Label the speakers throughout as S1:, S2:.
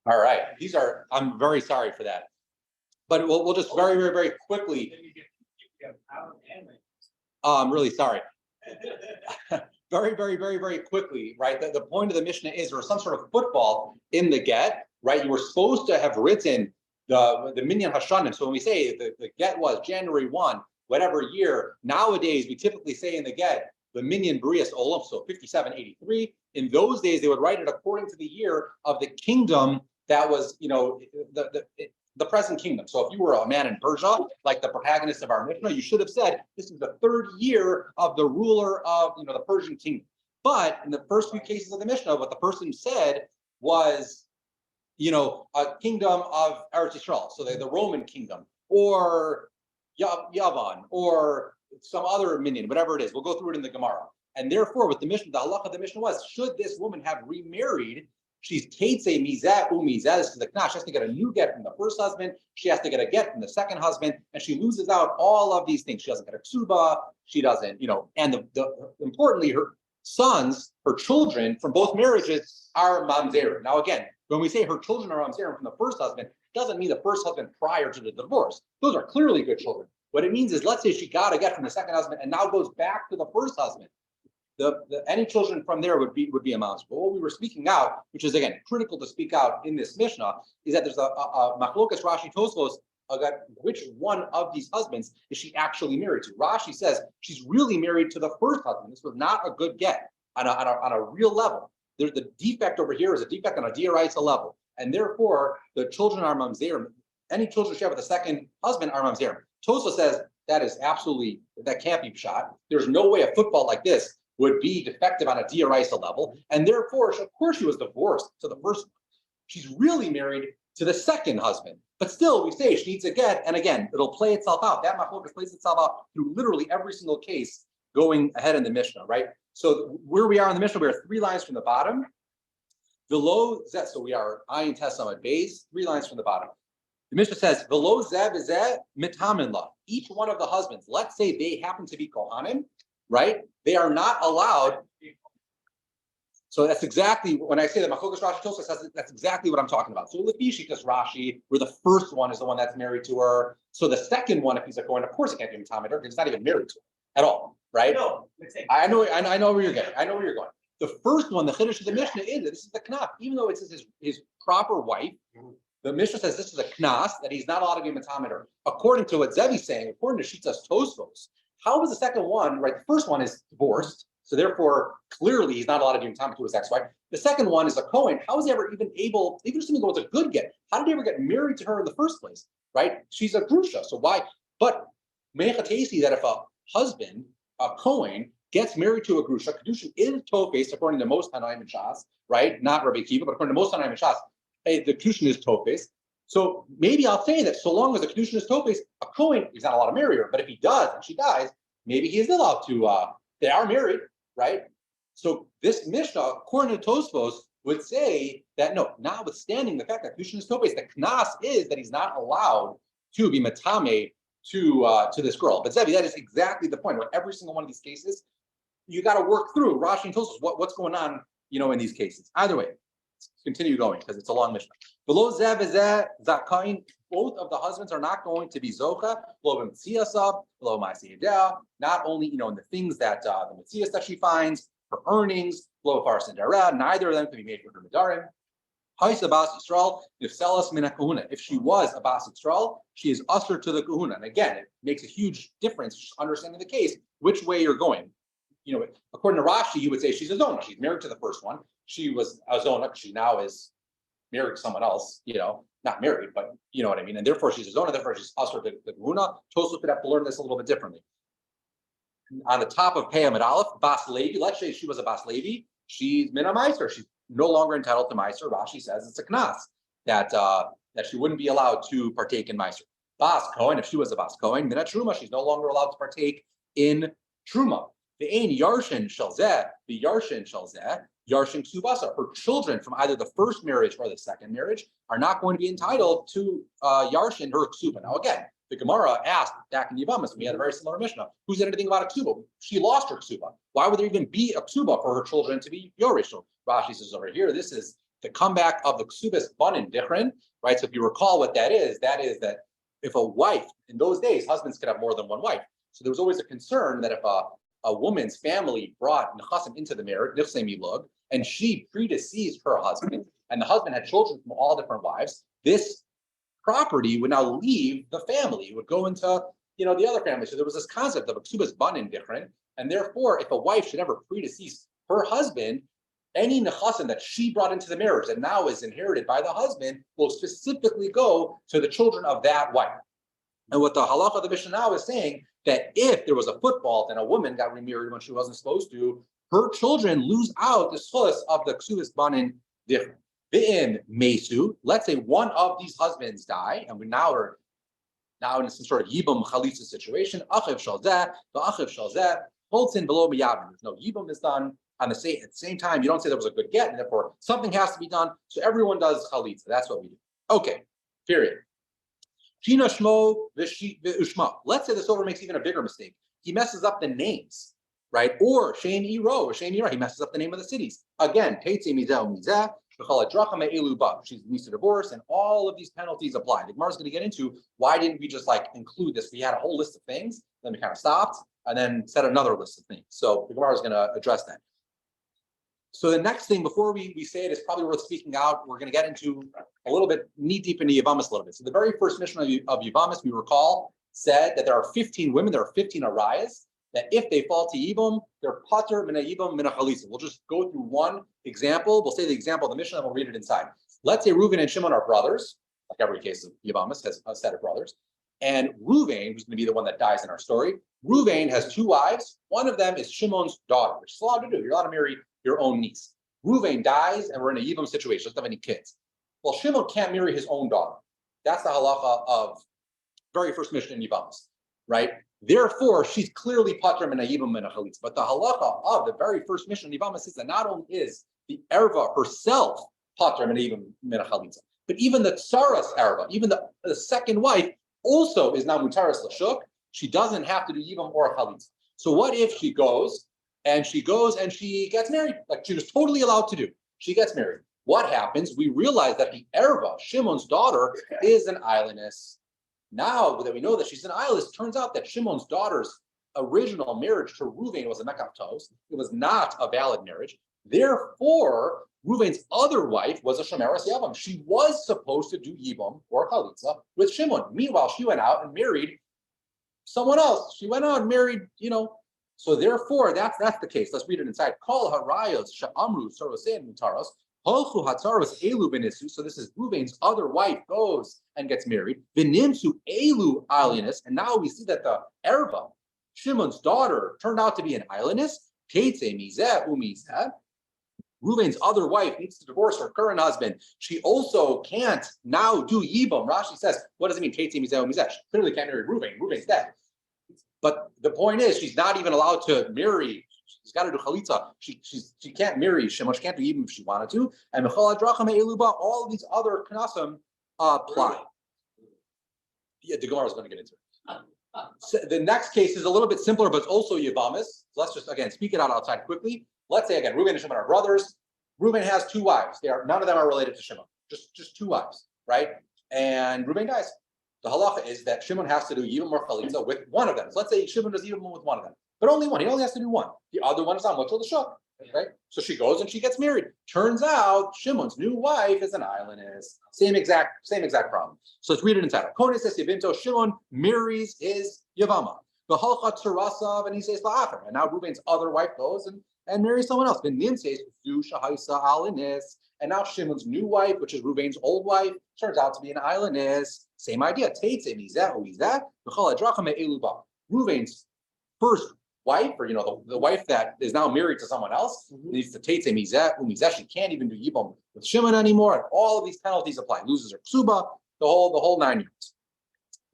S1: All right. I'm very sorry for that. But we'll just very, very, very quickly. I'm really sorry. Very, very, very, very quickly, right? The point of the Mishnah is there was some sort of football in the get, right? You were supposed to have written the Minyan Hashanim. So when we say the get was January 1, whatever year, nowadays we typically say in the get, the Minyan B'rias Olam, so 5783. In those days, they would write it according to the year of the kingdom that was, the present kingdom. So if you were a man in Persia, like the protagonist of our Mishnah, you should have said, this is the third year of the ruler of, the Persian kingdom. But in the first few cases of the Mishnah, what the person said was, a kingdom of Eretz Yisrael, so the Roman kingdom, or Yavan, or some other minion, whatever it is. We'll go through it in the Gemara. And therefore, with the Mishnah, the halacha of the Mishnah was, should this woman have remarried, she's Keitze Mizeh Umizeh, this is the Knash. She has to get a new get from the first husband. She has to get a get from the second husband, and she loses out all of these things. She doesn't get a ksuba. She doesn't, and importantly, her sons, her children from both marriages are mamzerim. Now, again, when we say her children are mamzerim from the first husband, doesn't mean the first husband prior to the divorce. Those are clearly good children. What it means is, let's say she got a get from the second husband and now goes back to the first husband. Any children from there would be a mamzer. But what we were speaking out, which is again critical to speak out in this Mishnah, is that there's a machlokas Rashi Tosfos which one of these husbands is she actually married to. Rashi says she's really married to the first husband. This was not a good get on a real level. The defect over here is a defect on a dioraisa level, and therefore the children are mamzerim. Any children she have with the second husband are mamzerim. Tosfos says that can't be shot. There's no way a football like this would be defective on a dioraisa level, and therefore, of course, she was divorced to the first one. She's really married to the second husband, but still, we say she needs a get, and again, it'll play itself out. That machlokas plays itself out through literally every single case going ahead in the Mishnah, right? So where we are in the Mishnah, we are 3 lines from the bottom. Below zeh, so we are ayin tesam at base, 3 lines from the bottom. The Mishnah says, below zeh v'zeh mitamin la. Each one of the husbands, let's say they happen to be kohanim, right? They are not allowed. So that's exactly, when I say that machlokas Rashi Tosfos says, that's exactly what I'm talking about. So Lefishikas Rashi, where the first one is the one that's married to her. So the second one, if he's a kohen, of course he can't be mitamin her because he's not even married to her at all, right? No, I know where you're going. I know where you're going. The first one, the chiddush of the Mishnah is that this is the knaf, even though it says his proper wife. The Mishnah says this is a knas, that he's not allowed to be mitamin her. According to what Zevi's saying, according to Shitas Tosfos, how was the second one, right? The first one is divorced, so therefore, clearly he's not allowed to be mitamin to his ex-wife. The second one is a kohen. How is he ever even able, even assuming it was a good get, how did he ever get married to her in the first place, right? She's a grusha, so why? But mechatesi, that if a husband, a kohen, gets married to a grusha, kedushin is tofes, according to most Tanaim and Shas, right? Not Rabbi Akiva, but according to most Tanaim and Shas, the kedushin is tofes. So maybe I'll say that so long as the kedushin is tofes, a kohen, he's not allowed to marry her. But if he does and she dies, maybe he is allowed to. They are married, right? So this Mishnah, according to Tosfos, would say that no, notwithstanding the fact that kedushin is tofes, the knas is that he's not allowed to be matame to this girl. But Zevi, that is exactly the point. With every single one of these cases, you got to work through Rashi and Tosfos what's going on, in these cases. Either way, let's continue going because it's a long Mishnah. Below Zev is Zakain, both of the husbands are not going to be Zocha, below Mitziasab, below Ma'asiyadeh, not only, in the things that the Mitzias that she finds, her earnings, below Faras and Dara, neither of them can be made for her Medarim. Hais Abbas Yisrael, if Selas Mina Kahuna, if she was Abbas Yisrael, she is usher to the Kahuna. And again, it makes a huge difference just understanding the case, which way you're going. According to Rashi, you would say she's a Zona. She's married to the first one. She was a Zona because she now is married to someone else, not married, but you know what I mean. And therefore she's a Zona, therefore she's usher to the Kahuna. Tosfos would have to learn this a little bit differently. On the top of Pei Amid Aleph, Bas Levi, let's say she was a Bas Levi, she's Mina Meiser. She's no longer entitled to Meiser. Rashi says it's a Knas, that she wouldn't be allowed to partake in Meiser. Bas Kohen, if she was a Bas Kohen, Mina Truma, she's no longer allowed to partake in Truma. The Ein Yarshin Shalzeh, the Yarshin Shalzeh, Yarshin Ksubasa. Her children from either the first marriage or the second marriage are not going to be entitled to Yarshin, her Ksuba. Now again, the Gemara asked back in Yavamas, we had a very similar Mishnah, who said anything about a Ksuba? She lost her Ksuba. Why would there even be a Ksuba for her children to be Yorish? So Rashi says over here, this is the comeback of the ksubas banin dichrin, right? So if you recall what that is that if a wife, in those days, husbands could have more than one wife. So there was always a concern that if a woman's family brought nechasim into the marriage, nichsei milug, and she predeceased her husband, and the husband had children from all different wives, this property would now leave the family. It would go into, the other family. So there was this concept of a ksubas banin dichrin, and therefore, if a wife should ever predecease her husband, any nechasim that she brought into the marriage that now is inherited by the husband will specifically go to the children of that wife. And what the halacha of the Mishnah now is saying, that if there was a foot fault and a woman got remarried when she wasn't supposed to, her children lose out the schus of the ksubas banin dichrin. V'im mesu, let's say one of these husbands die, and we now are in some sort of yibum chalitza situation. Achiv shal zeh, the achiv shal zeh, holds in below miyavim. There's no yibum is done. At the same time, you don't say there was a good get, and therefore something has to be done. So everyone does chalitza. That's what we do. Okay, period. Shina shmo v'ushma. Let's say the solver makes even a bigger mistake. He messes up the names, right? Or Shein Iro or Shein Ira. He messes up the name of the cities. Again, Teitze Mizeh Mizeh. She's needs to divorce, and all of these penalties apply. The Gemara is going to get into why didn't we just include this? We had a whole list of things, then we kind of stopped, and then set another list of things. So the Gemara is going to address that. So the next thing, before we say it, is probably worth speaking out. We're going to get into a little bit, knee deep into Yavamis a little bit. So the very first mission of Yavamis, we recall, said that there are 15 women, there are 15 arayas, that if they fall to Yibum, they're pater mina Yibum mina chalitza. We'll just go through one example. We'll say the example of the Mishnah, and we'll read it inside. Let's say Reuven and Shimon are brothers, like every case of Yavamis has a set of brothers. And Reuven, who's going to be the one that dies in our story, Reuven has two wives. One of them is Shimon's daughter, which is allowed to do. You're allowed to marry your own niece. Reuven dies, and we're in a Yibum situation. Doesn't have any kids. Well, Shimon can't marry his own daughter. That's the halacha of very first Mishnah in Yavamis, right? Therefore, she's clearly pater min Yibum min chalitza. But the halacha of the very first Mishnah in Yavamis is that not only is the erva herself pater min Yibum min chalitza, but even the tsaras erva, even the second wife, also is now mutaras l'shuk. She doesn't have to do Yibum or chalitza. So what if she goes and she gets married, like she was totally allowed to do? She gets married. What happens? We realize that the erva, Shimon's daughter, is an islandess. Now that we know that she's an islandess, turns out that Shimon's daughter's original marriage to Reuven was a mekav tos. It was not a valid marriage. Therefore, Reuven's other wife was a shomeres yavam. She was supposed to do yibum or chalitza with Shimon. Meanwhile, she went out and married someone else. She went out and married, So therefore, that's the case. Let's read it inside. Kol harayos she'amru sorosein mutaros. So this is Reuven's other wife goes and gets married. V'nimsu elu alienus, and now we see that the erva, Shimon's daughter, turned out to be an alienus. Teitze mizeh umizeh. Reuven's other wife needs to divorce her current husband. She also can't now do yibum. Rashi says, what does it mean? Teitze mizeh umizeh. She clearly can't marry Reuven. Reuven's dead. But the point is, she's not even allowed to marry. She's got to do chalitza. She can't marry Shimon. She can't do even if she wanted to. And all of these other knasim apply. Yeah, the Gemara is going to get into it. So the next case is a little bit simpler, but it's also Yavamis. So let's just again speak it out outside quickly. Let's say again, Reuven and Shimon are brothers. Reuven has two wives. None of them are related to Shimon. Just two wives, right? And Reuven dies. The halacha is that Shimon has to do yibum or chalitza with one of them. So let's say Shimon does yibum with one of them, but only one. He only has to do one. The other one is on mutal l'shuk, right? So she goes and she gets married. Turns out Shimon's new wife is an islandess. Same exact problem. So let's read it inside. Kohen says Yevimto, Shimon marries his Yavama. The halcha tzarasav, and he says la'acher. And now Reuven's other wife goes and marries someone else. Then Nin says zu shahaisa alinis. And now Shimon's new wife, which is Reuven's old wife, turns out to be an islandess. Same idea. Reuven's first wife, or the wife that is now married to someone else, needs to teitze mizeh umizeh. She can't even do yibum with Shimon anymore, and all of these penalties apply. Loses her ksuba, the whole 9 years.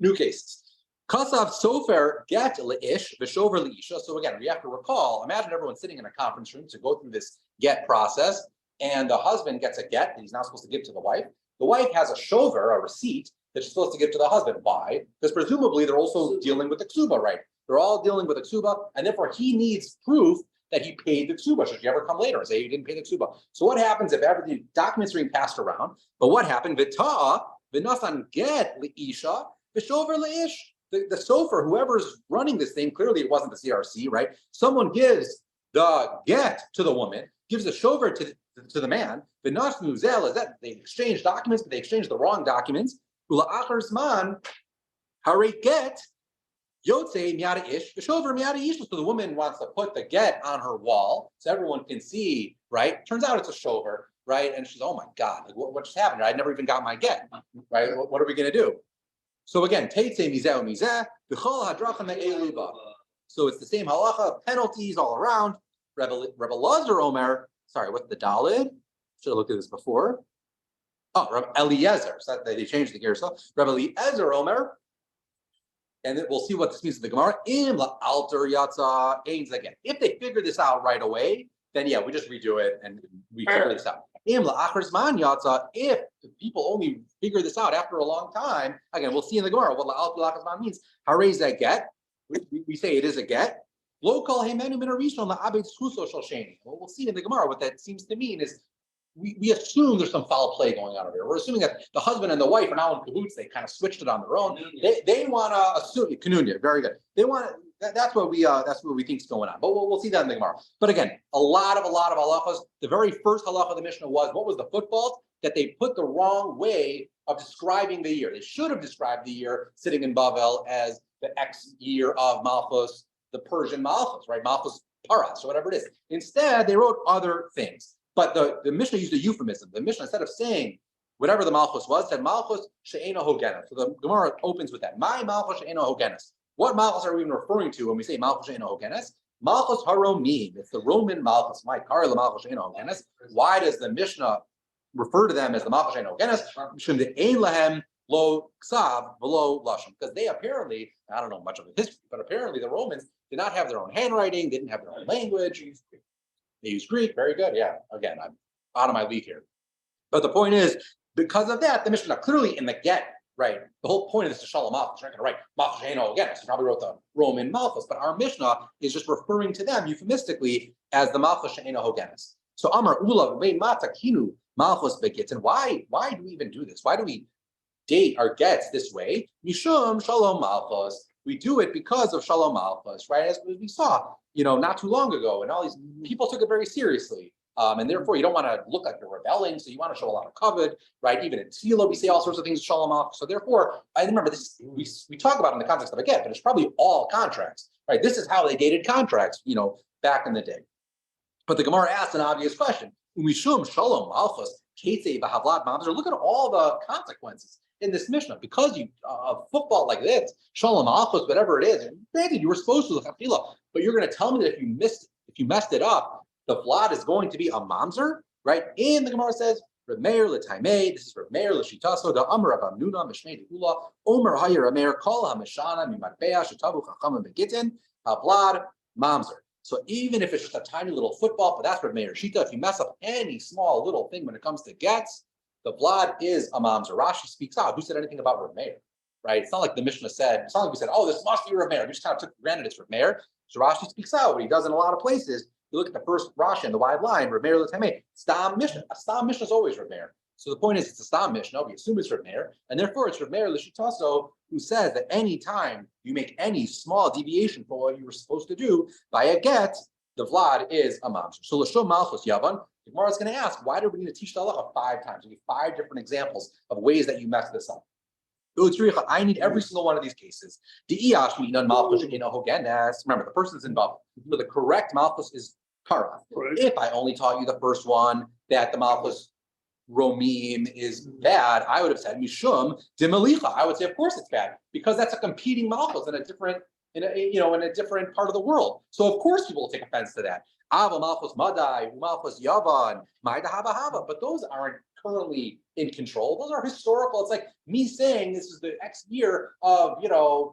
S1: New cases. Kasav sofer get leish v'shover leisha. So again, we have to recall. Imagine everyone sitting in a conference room to go through this get process, and the husband gets a get that he's not supposed to give to the wife. The wife has a shover, a receipt, that she's supposed to give to the husband. Why? Because presumably they're also dealing with the ksuba, right? They're all dealing with the ksuba, and therefore he needs proof that he paid the ksuba. Should you ever come later and say you didn't pay the ksuba? So what happens if ever the documents are being passed around? But what happened? V'ta'a v'nasan get li'isha v'shover le'ish. The sofer, whoever's running this thing, clearly it wasn't the CRC, right? Someone gives the get to the woman, gives the shover to the man. The nasnu zel is that they exchange documents, but they exchange the wrong documents. Ula achar zman hare get yotze miata ish v'shover miata ish. So the woman wants to put the get on her wall so everyone can see, right? Turns out it's a shover, right? And she's, oh my God, like, what just happened? I never even got my get, right? What are we going to do? So again, teitze mizeh mizeh b'chol hadracha me'eluba. So it's the same halacha, penalties all around. Rebbe Lazar Omer, sorry, what's the Dalid? Should have looked at this before. Oh, Rebbe Eliezer. So they changed the gear. So Rebbe Eliezer Omer, and we'll see what this means to the Gemara. Im la alter yatza ains again. If they figure this out right away, then yeah, we just redo it and we figure this out. Im la achar zman yatza. If people only figure this out after a long time, again, we'll see in the Gemara what la alter zman means. Harei zeh get. We say it is a get. Lo kol heimenu min harishon la'abed zchuso shel sheni. What we'll see in the Gemara, what that seems to mean is we assume there's some foul play going on over here. We're assuming that the husband and the wife are now in cahoots. They kind of switched it on their own. They want to assume kanunya. Very good. They want that's what we think is going on. But we'll see that in the Gemara. But again, a lot of halachas. The very first halacha of the Mishnah was what was the foot fault? That they put the wrong way of describing the year. They should have described the year sitting in Bavel as the X year of Malchus, the Persian Malchus, right? Malchus Paras, or whatever it is. Instead, they wrote other things. But the Mishnah used a euphemism. The Mishnah, instead of saying whatever the Malchus was, said Malchus she'ena hogenes. So the Gemara opens with that. My Malchus she'ena hogenes. What Malchus are we even referring to when we say Malchus she'ena hogenes? Malchus haromim. It's the Roman Malchus. My Karla Malchus she'ena hogenes. Why does the Mishnah refer to them as the Malchus she'ena hogenes? Mishum de'ein lahem lo ksav v'lo lashon. Because they apparently, I don't know much of the history, but apparently the Romans did not have their own handwriting, didn't have their own language. They used Greek. Very good. Yeah. Again, I'm out of my league here. But the point is, because of that, the Mishnah clearly in the get, right? The whole point of this is Shalom Malchus. You're not going to write Malchus She'eno again. So you probably wrote the Roman Malchus, but our Mishnah is just referring to them euphemistically as the Malchus She'eno Hogenes. So Amar Ula Mata Kinu Malchus Begits. And why do we even do this? Why do we date our gets this way? Mishum Shalom Malchus. We do it because of Shalom Malchus, right? As we saw, not too long ago, and all these people took it very seriously. And therefore, you don't want to look like you're rebelling, so you want to show a lot of kavod, right? Even in Tefillah, we say all sorts of things, Shalom Malchus. So therefore, I remember this, we talk about it in the context of a get, but it's probably all contracts, right? This is how they dated contracts, back in the day. But the Gemara asked an obvious question. Umishum Shalom Malchus, Ketzei V'Havlad Mamzer. Look at all the consequences in this Mishnah. Because football like this, Shalom Malchus, whatever it is, granted, you were supposed to look at Tefillah, but you're going to tell me that if you messed it up, the vlad is going to be a mamzer, right? And the Gemara says, Reb Meir l'taimei, this is Reb Meir l'shitaso, the Amar of Amnuna, Mishnei d'Ula, Omer Hayer Amer, Kol HaMeshana, Mimatbea, Shetavu Chacham Begitin, Vlad, mamzer. So even if it's just a tiny little football, but that's Reb Meir Shita, if you mess up any small little thing when it comes to gets, the vlad is a mamzer. Rashi speaks out. Who said anything about Reb Meir, right? It's not like the Mishnah said, it's not like we said, oh, this must be Reb Meir. We just kind of took for granted it's Reb Meir. So Rashi speaks out, what he does in a lot of places. You look at the first Rashi in the wide line, Reb Meir l'tamei, Stam Mishnah. A Stam Mishnah is always Reb Meir. So the point is, it's a Stam Mishnah. We assume it's Reb Meir, and therefore it's Reb Meir l'shitaso, who says that any time you make any small deviation from what you were supposed to do by a get, the vlad is a mamzer. So l'shom malchus yavan. The Gemara is going to ask, why do we need to teach the halacha 5 times? We have 5 different examples of ways that you mess this up. I need every single one of these cases. Remember, the person's involved. So the correct malchus is kara. Right. If I only taught you the first one, that the malchus romim is bad, I would have said mishum dimalicha. I would say, of course it's bad, because that's a competing malchus in a different part of the world. So of course people will take offense to that. Ava malchus madai, malchus yavan, maida haba haba. But those aren't currently in control. Those are historical. It's like me saying this is the X year of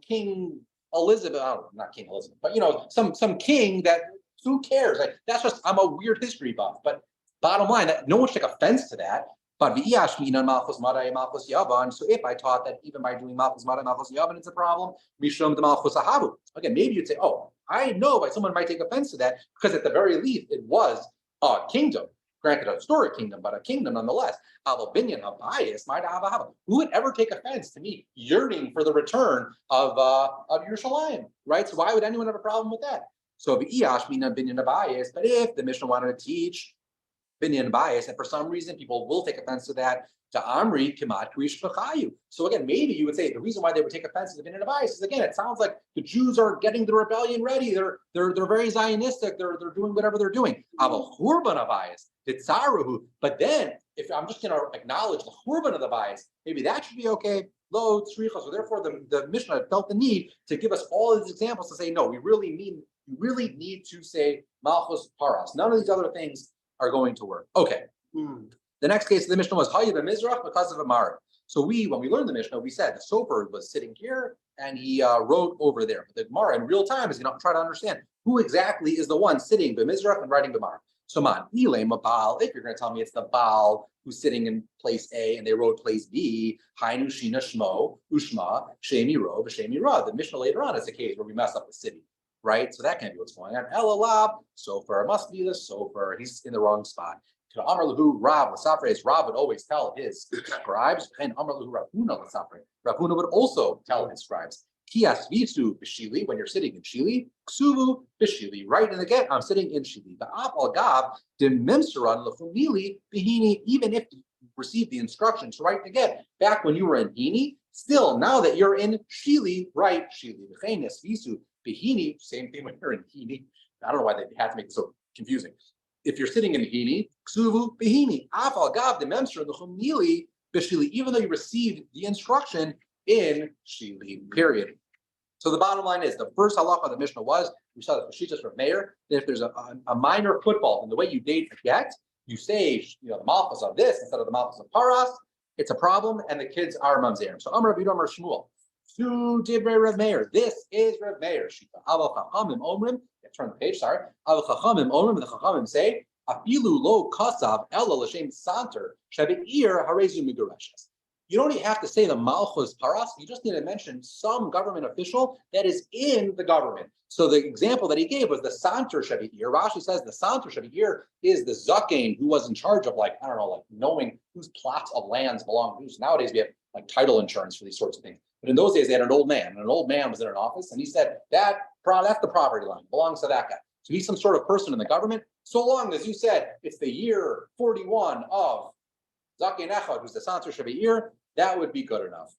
S1: King Elizabeth. Oh, not King Elizabeth, but some king that who cares? Like that's just I'm a weird history buff. But bottom line, that no one should take offense to that. But malchus madai malchus yavan. So if I taught that even by doing malchus madai malchus yavan, it's a problem. Mishum the malchus ahavu. Again, maybe you'd say, oh, I know why someone might take offense to that, because at the very least, it was a kingdom. Granted, a historic kingdom, but a kingdom nonetheless. Who would ever take offense to me yearning for the return of Yerushalayim, right? So why would anyone have a problem with that? So but if the Mishnah wanted to teach binyan bias, and for some reason people will take offense to that, to Amri Kimat Krish V'chayu. So again, maybe you would say the reason why they would take offense to the binyan bias is, again, it sounds like the Jews are getting the rebellion ready. They're very Zionistic. They're doing whatever they're doing. Churban bias, but then if I'm just going to acknowledge the churban of the bias, maybe that should be okay. Lo tzricha. So therefore, the Mishnah felt the need to give us all these examples to say, no, we really need to say Malchus Paras. None of these other things are going to work. Okay. The next case of the Mishnah was Hayy Mizrach because of Amar. So when we learned the Mishnah, we said the Sofer was sitting here and he wrote over there. But the Gemara in real time is going to try to understand who exactly is the one sitting B'Mizrach and writing Gemara. So man, Ilema Baal, if you're going to tell me it's the Baal who's sitting in place A and they wrote place B, Hainu Shina Shmo, Ushma, Shemi Ro, Shemi Ra. The Mishnah later on is a case where we mess up the city, right? So that can't be what's going on. Elalab, Sofer, must be the Sofer. He's in the wrong spot. To Amar Lahu Rav Lasafre, Rav would always tell his scribes, and Amar Lahu Ravuna Lasafre. Ravuna would also tell his scribes, Kias Visu Bishili, when you're sitting in Shili, Ksuvu Bishili, right? And again, I'm sitting in Shili. The Apal Gab, Dimimsaran Lafumili Bihini, even if you received the instruction to write again, back when you were in Hini, still now that you're in Shili, right? Shili, Bechenes Visu Bihini, same thing when you're in Hini. I don't know why they had to make it so confusing. If you're sitting in Hini, Ksuvu Bihini, Afal Gab Dimemsra Lachumili Bishili, even though you received the instruction in Shili, period. So the bottom line is the first halacha of the Mishnah was, we saw the Peshitas from Meir, that if there's a minor football in the way you date a get, you say, the malchus of this instead of the malchus of Paras, it's a problem, and the kids are mamzerim. So Amar Rabbi Amar Shmuel, Su Divrei Rav Meir. This is Rav Meir. Shita Aval Chachamim Omrim. Turn the page. Sorry. Aval Chachamim Omrim. The Chachamim say, Afilu lo kasav ella l'shem santer shebe'ir harezu migarashes. You don't even have to say the malchus paras. You just need to mention some government official that is in the government. So the example that he gave was the santer shebe'ir. Rashi says the santer shebe'ir is the zaken who was in charge of knowing whose plots of lands belong to whose. Nowadays we have title insurance for these sorts of things. But in those days, they had an old man, and an old man was in an office, and he said, that's the property line, belongs to that guy. So he's some sort of person in the government, so long as you said it's the year 41 of Zaken Echad, who's the Santer Shebe'ir, that would be good enough.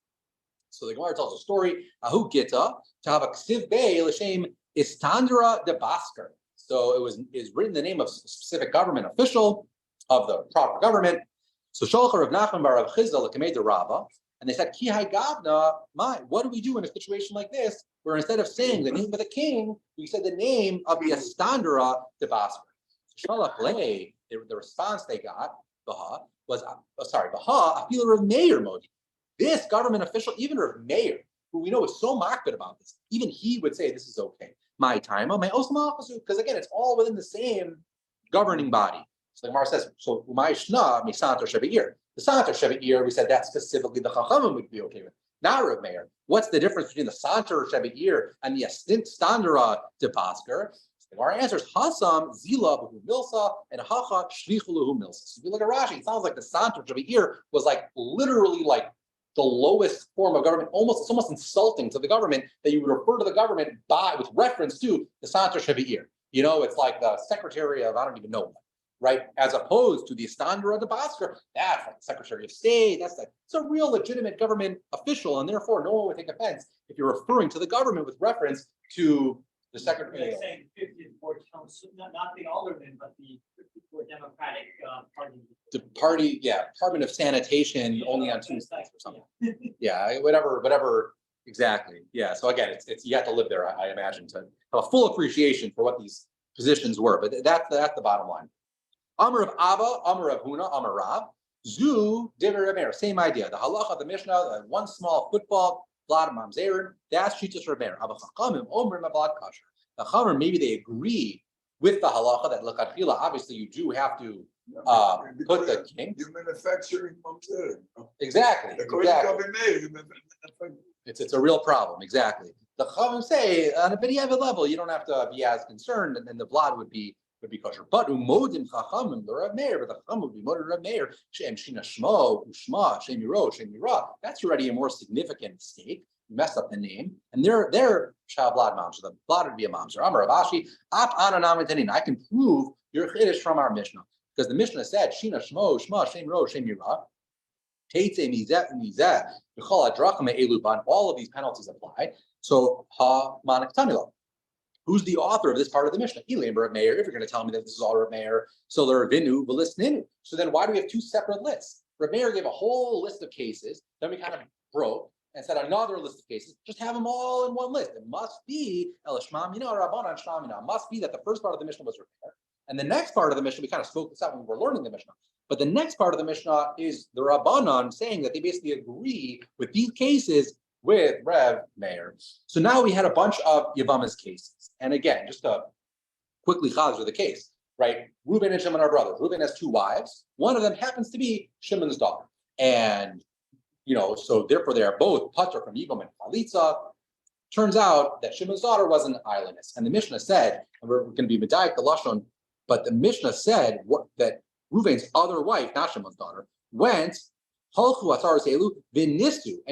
S1: So the Gemara tells a story, Ahu Gita, to have a Ksiv Bey, L'Shem Istandra de Basker. So is written the name of a specific government official of the proper government. So Shalcha Rav Nachman bar Rav Chizda l'Kamei de Rava, and they said, Ki hai gavna, what do we do in a situation like this, where instead of saying the name of the king, we said the name of the Estandra de Basker. Shalach lei, the response they got, Baha, was, Baha, Afil Rav Meir Modi. This government official, even Rav Meir, who we know is so makbid about this, even he would say this is okay. My time, my osma, because again, it's all within the same governing body. So the Gemara says, so Umay Shna, Mi Santer Shebe'ir. The Santer Shebe'ir, we said that specifically the Chachamim would be okay with. Not Rav Meir. What's the difference between the Santer Shebe'ir and the Standara de Basker? The Gemara answers, Hasam Zila B'hu Milsa and Hacha Shlichu Lahu Milsa. So if you look at Rashi, it sounds like the Santer Shebe'ir was literally the lowest form of government. It's almost insulting to the government that you would refer to the government with reference to the Santer Shebe'ir. It's like the secretary of, I don't even know what. Right, as opposed to the Estandra de Basker, that's like the Secretary of State. It's a real legitimate government official, and therefore no one would take offense if you're referring to the government with reference to the Secretary.
S2: They're saying 54 council, not the alderman, but the 54 Democratic Party.
S1: The party, Department of Sanitation, only on Tuesdays or something. Yeah, whatever. Exactly. Yeah. So again, it's you have to live there, I imagine, to have a full appreciation for what these positions were. But that's the bottom line. Amar of Abba, Amar of Huna, Amar Rav, Zu, Divrei Rav, same idea. The halacha, the Mishnah, one small football, Vlad Mamzerin, that's Shitas Rav Meir. Abba Chachamim, Omer, Mavad Kasher. The Chachamim, maybe they agree with the halacha that L'Katchila, obviously you do have to put the king.
S3: You're manufacturing Mamzerin.
S1: Exactly. It's a real problem, exactly. the Chachamim say on a b'diavad level, you don't have to be as concerned, and then the blood would be kosher. But umodim Chachamim the Rav Meir, but the Chachamim would be modim Rav Meir, Shem Shina Shmo, Ushma, Shem Yiro, Shem Yira. That's already a more significant mistake. You messed up the name, and they're Shah blood mamzer. The blood would be a mamzer. Amar Rav Ashi, Ap Ananam Etanin. I can prove your chiddush from our Mishnah because the Mishnah said Shina Shmo, Shma, Shem Yiro, Shem Yira. All of these penalties apply. So ha manik tanilo. Who's the author of this part of the Mishnah? Elam Rav Meir. If you're going to tell me that this is all Rav Meir, so there vinu v'listninu. So then why do we have two separate lists? Rav Meir gave a whole list of cases. Then we kind of broke and said another list of cases. Just have them all in one list. It must be el shma mina rabbanan shma mina. Must be that the first part of the Mishnah was Rav Meir, and the next part of the Mishnah we kind of spoke this out when we were learning the Mishnah. But the next part of the Mishnah is the Rabbanan saying that they basically agree with these cases with Rav Meir. So now we had a bunch of Yevamah's cases. And again, just to quickly chazir the case, right? Reuben and Shimon are brothers. Reuben has two wives. One of them happens to be Shimon's daughter. And, so therefore they are both patur from Yibam and Chalitza. Turns out that Shimon's daughter was an islandess. And the Mishnah said, and we're going to be medayik the Lashon, but the Mishnah said that Reuven's other wife, not Shimon's daughter, went and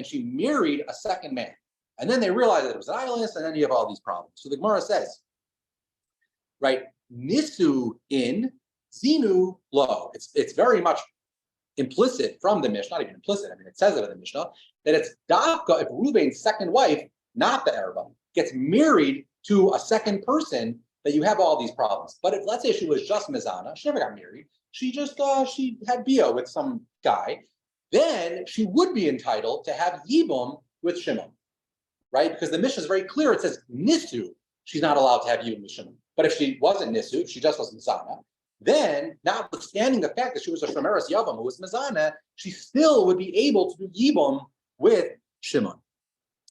S1: she married a second man. And then they realized that it was an islandess, and then you have all these problems. So the Gemara says, right, nisu in, zinu lo. It's very much implicit from the Mishnah, not even implicit, it says it in the Mishnah, that it's dafka if Reuven's second wife, not the Arabah, gets married to a second person, that you have all these problems. But if, let's say she was just Mizana, she never got married, she just she had bia with some guy, then she would be entitled to have yibum with Shimon, right? Because the Mishnah is very clear. It says nisu, she's not allowed to have yibum with Shimon. But if she wasn't nisu, if she just was mizana, then notwithstanding the fact that she was a shomeres yavam who was mizana, she still would be able to do yibum with Shimon.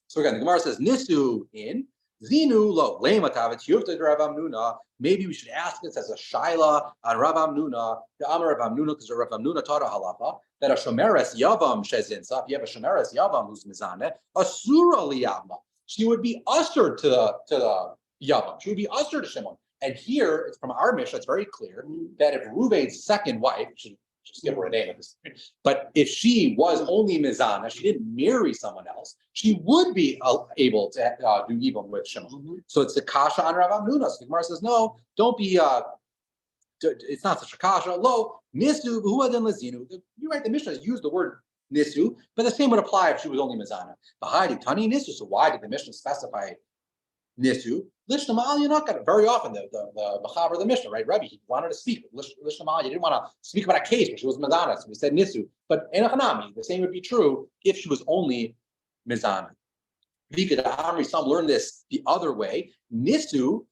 S1: So again, the Gemara says nisu in. Zinu lo leimatavet yufta Rav Amnuna. Maybe we should ask this as a shaila on Rav Amnuna, the Amar Rav Amnuna, because Rav Amnuna taught a halacha that a shomeres yavam shezinsa. If you have a shomeres yavam who's mizaneh, asura liyama, she would be ushered to the yavam. She would be ushered to Shimon. And here, it's from our Mishnah, it's very clear that if Reuven's second wife, just give her a name at this point, but if she was only mizana, she didn't marry someone else, she would be able to do yibum with Shimon. Mm-hmm. So it's the kasha on Rav Amnuna. So the Gemara says, no, don't be. It's not such a kasha. Lo nisu v'huadin lazinu. You're right. The Mishnah has used the word nisu, but the same would apply if she was only mizana. V'haydi tani nisu. So why did the Mishnah specify nisu? Lishna ma'al, you're not going to, very often the Machaber, the Mishnah, right? Rebbe, he wanted to speak. Lishna ma'al, you didn't want to speak about a case where she was mizana, so we said nisu. But enochanami, the same would be true if she was only mizana. Some learn this the other way. Nisu,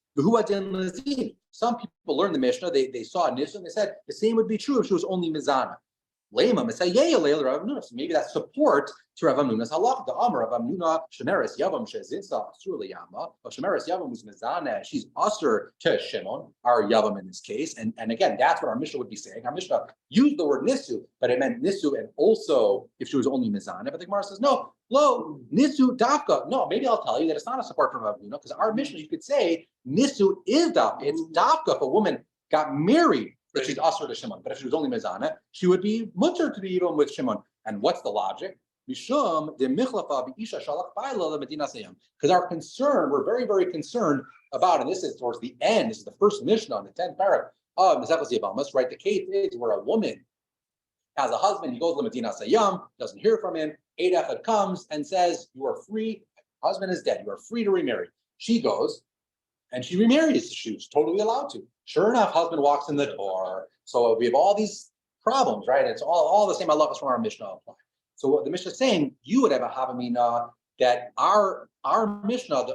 S1: some people learn the Mishnah, they saw nisu and they said the same would be true if she was only mizana. So maybe that's support to Rav Amnuna's halach. The Amar Rav Amnuna shemeres yavam shezinsa asur liyama. Shemeres yavam who's mizaneh, she's usher to Shimon, our yavam in this case. And again, that's what our Mishnah would be saying. Our Mishnah used the word nisu, but it meant nisu and also if she was only mizaneh. But the Gemara says no, lo nisu dafka. No, maybe I'll tell you that it's not a support from Rav Amnuna because our Mishnah you could say nisu is dafka. It's dafka if a woman got married. That she's usher to Shimon, but if she was only mezana, she would be mutter to be even with Shimon. And what's the logic? Mishum de michlafa beisha shalach ba'ila medina sayam. Because our concern, we're very, very concerned about, and this is towards the end. This is the first Mishnah on the 10th paragraph of Mesechus Yevamos, right? The case is where a woman has a husband, he goes to Medina Sayam, doesn't hear from him. Eid Echad comes and says, "You are free. Husband is dead. You are free to remarry." She goes. And she remarries. She was totally allowed to. Sure enough, husband walks in the door. So we have all these problems, right? It's all the same halachas from our Mishnah apply. So what the Mishnah is saying, you would have a havamina that our Mishnah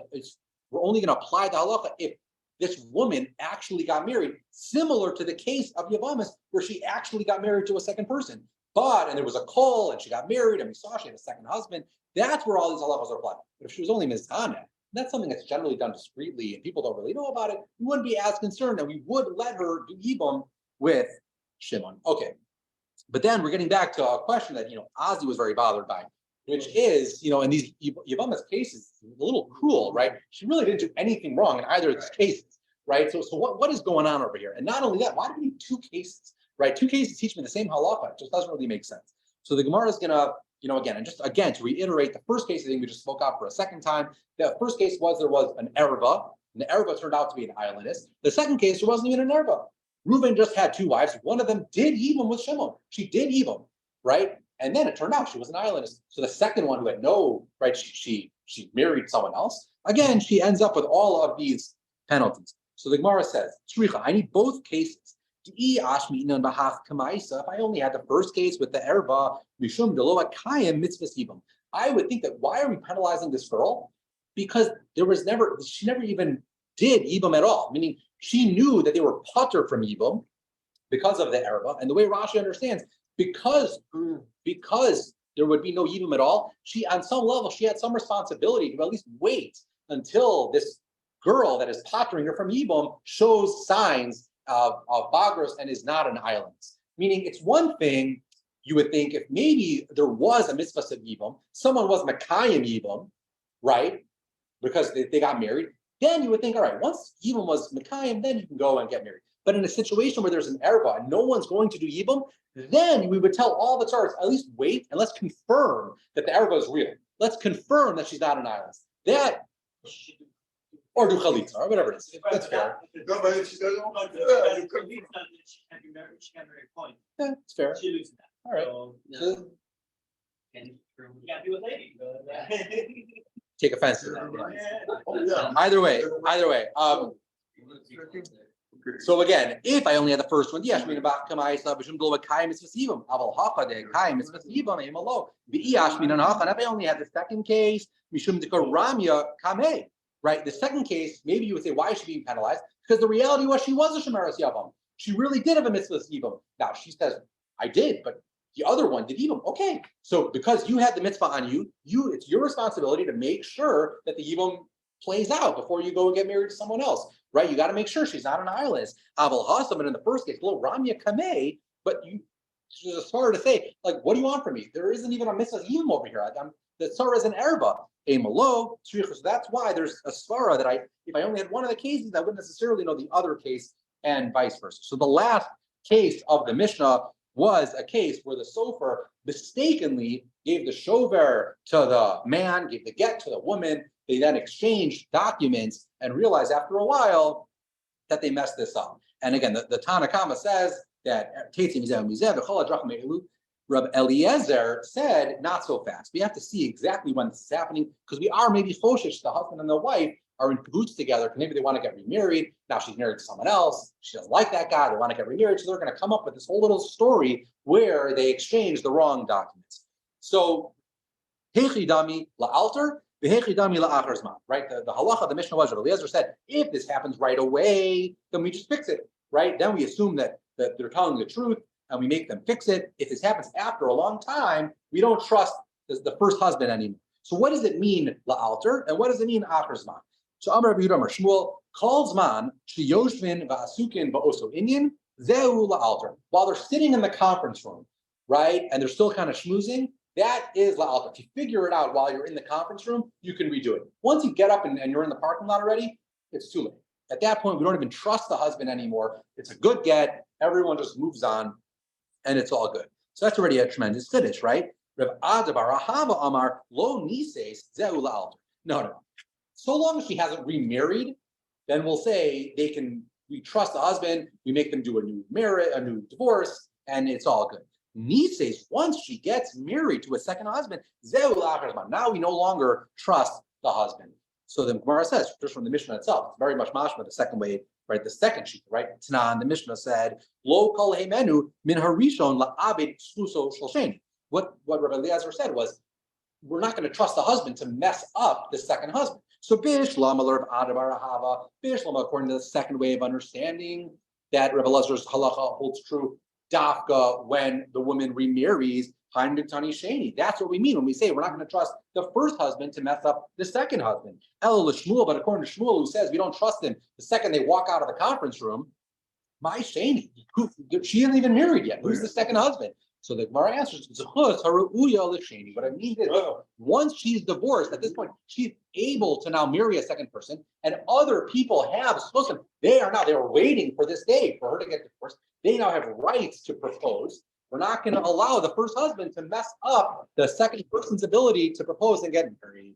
S1: we're only going to apply the halacha if this woman actually got married, similar to the case of Yavamas, where she actually got married to a second person. And there was a call, and she got married, and we saw she had a second husband. That's where all these halachas are applied. But if she was only mizaneh, that's something that's generally done discreetly and people don't really know about it, we wouldn't be as concerned and we would let her do yibum with Shimon. Okay. But then we're getting back to a question that, Ozzy was very bothered by. which is, in these Yevamah's cases, a little cruel, right? She really didn't do anything wrong in either of these cases, right? So what is going on over here? And not only that, why do we need two cases, right? Two cases teach me the same halacha. It just doesn't really make sense. So the Gemara is gonna, again, to reiterate, the first case I think we just spoke out for a second time. The first case was there was an erva, and the erva turned out to be an islandess. The second case, there wasn't even an erva. Reuven just had two wives. One of them did Yibam with Shimon. She did Yibam, right? And then it turned out she was an islandess. So the second one who had no, right, she married someone else. Again, she ends up with all of these penalties. So the Gemara says, Tzricha, I need both cases. If I only had the first case with the erva, mishum deloa kayim mitzvahs yibam, I would think that why are we penalizing this girl? Because she never even did yibam at all. Meaning she knew that they were patur from yibam because of the erva. And the way Rashi understands, because there would be no yibam at all, she on some level she had some responsibility to at least wait until this girl that is patering her from yibam shows signs of bagros and is not an island. Meaning it's one thing you would think if maybe there was a mitzvah of yibam, someone was Makayim yibam, right? Because they got married, then you would think, all right, once yibam was Makayim, then you can go and get married. But in a situation where there's an erva and no one's going to do yibam, then we would tell all the tzars, at least wait and let's confirm that the erva is real. Let's confirm that she's not an island. That or do chalitza, or whatever it is. That's fair.
S3: No, but if she doesn't want to, you could
S2: She can be married, she can marry a point.
S1: Yeah, it's fair.
S2: She loses that.
S1: All right.
S2: So,
S1: So
S2: and you can't do a lady.
S1: take offense to that.
S3: Oh, yeah.
S1: Either way. So again, if I only had the first one, yes, mean about kamaisa, b'shum dlo v'kayim is v'sibam, aval hacha de kayim is v'sibam eim alo. V'iyash minan hacha. And if I only had the second case, mishum dikar ramya kamei. Right, the second case, maybe you would say, why is she being penalized? Because the reality was she was a Shemeres Yavam. She really did have a mitzvah Yivam. Now she says, I did, but the other one did Yivam. Okay, so because you had the mitzvah on you, it's your responsibility to make sure that the Yivam plays out before you go and get married to someone else. Right, you got to make sure she's not an island. Aval Hasam, and in the first case, little Ramya Kamei, but it's hard to say, like, what do you want from me? There isn't even a mitzvah Yivam over here. The tzara is an erba. So that's why there's a svara that if I only had one of the cases, I wouldn't necessarily know the other case and vice versa. So the last case of the Mishnah was a case where the sofer mistakenly gave the shover to the man, gave the get to the woman. They then exchanged documents and realized after a while that they messed this up. And again, the Tanakama says that Reb Eliezer said, not so fast. We have to see exactly when this is happening because we are maybe choshesh, the husband and the wife are in cahoots together. Maybe they want to get remarried. Now she's married to someone else. She doesn't like that guy. They want to get remarried. So they're going to come up with this whole little story where they exchange the wrong documents. So, hechidami la'alter, v'hechidami la'achar zman, right? The halacha, the Mishnah was, Reb Eliezer said, if this happens right away, then we just fix it, right? Then we assume that they're telling the truth. And we make them fix it. If this happens after a long time, we don't trust the first husband anymore. So what does it mean, la'alter, and what does it mean, achar zman? So Amar Rabbi Yehuda Amar Shmuel, kol zman sheyoshvin va'asukin ba'oso inyan zehu la'alter. While they're sitting in the conference room, right, and they're still kind of schmoozing, that is la'alter. If you figure it out while you're in the conference room, you can redo it. Once you get up and you're in the parking lot already, it's too late. At that point, we don't even trust the husband anymore. It's a good get. Everyone just moves on. And it's all good. So that's already a tremendous chiddush, right? Rav Ada bar Ahava Amar lo nises zehu la'alter. No. So long as she hasn't remarried, then we'll say we trust the husband, we make them do a new marriage, a new divorce, and it's all good. Nises, once she gets married to a second husband, zehu la'achar zman. Now we no longer trust the husband. So the Gemara says, just from the Mishnah itself, it's very much mashma the second way, right? The second sheet, right? Tanan, the Mishnah said, Lo kol heimenu min harishon la'abed sluso shalsheni. What Rabbi Eliezer said was, we're not going to trust the husband to mess up the second husband. So Bishlam, Rav Adabar Ahava, Bishlam, according to the second way of understanding that Rabbi Eliezer halacha holds true, dafka, when the woman remarries, that's what we mean when we say we're not going to trust the first husband to mess up the second husband. Elul Shmuel, but according to Shmuel, who says we don't trust him the second they walk out of the conference room, my Shani, she isn't even married yet. Who's the second husband? So the Gemara answers, "Zchus haru'uya l'sheni." What I mean is, once she's divorced, at this point, she's able to now marry a second person, and other people have zchus. They were waiting for this day for her to get divorced. They now have rights to propose. We're not going to allow the first husband to mess up the second person's ability to propose and get married.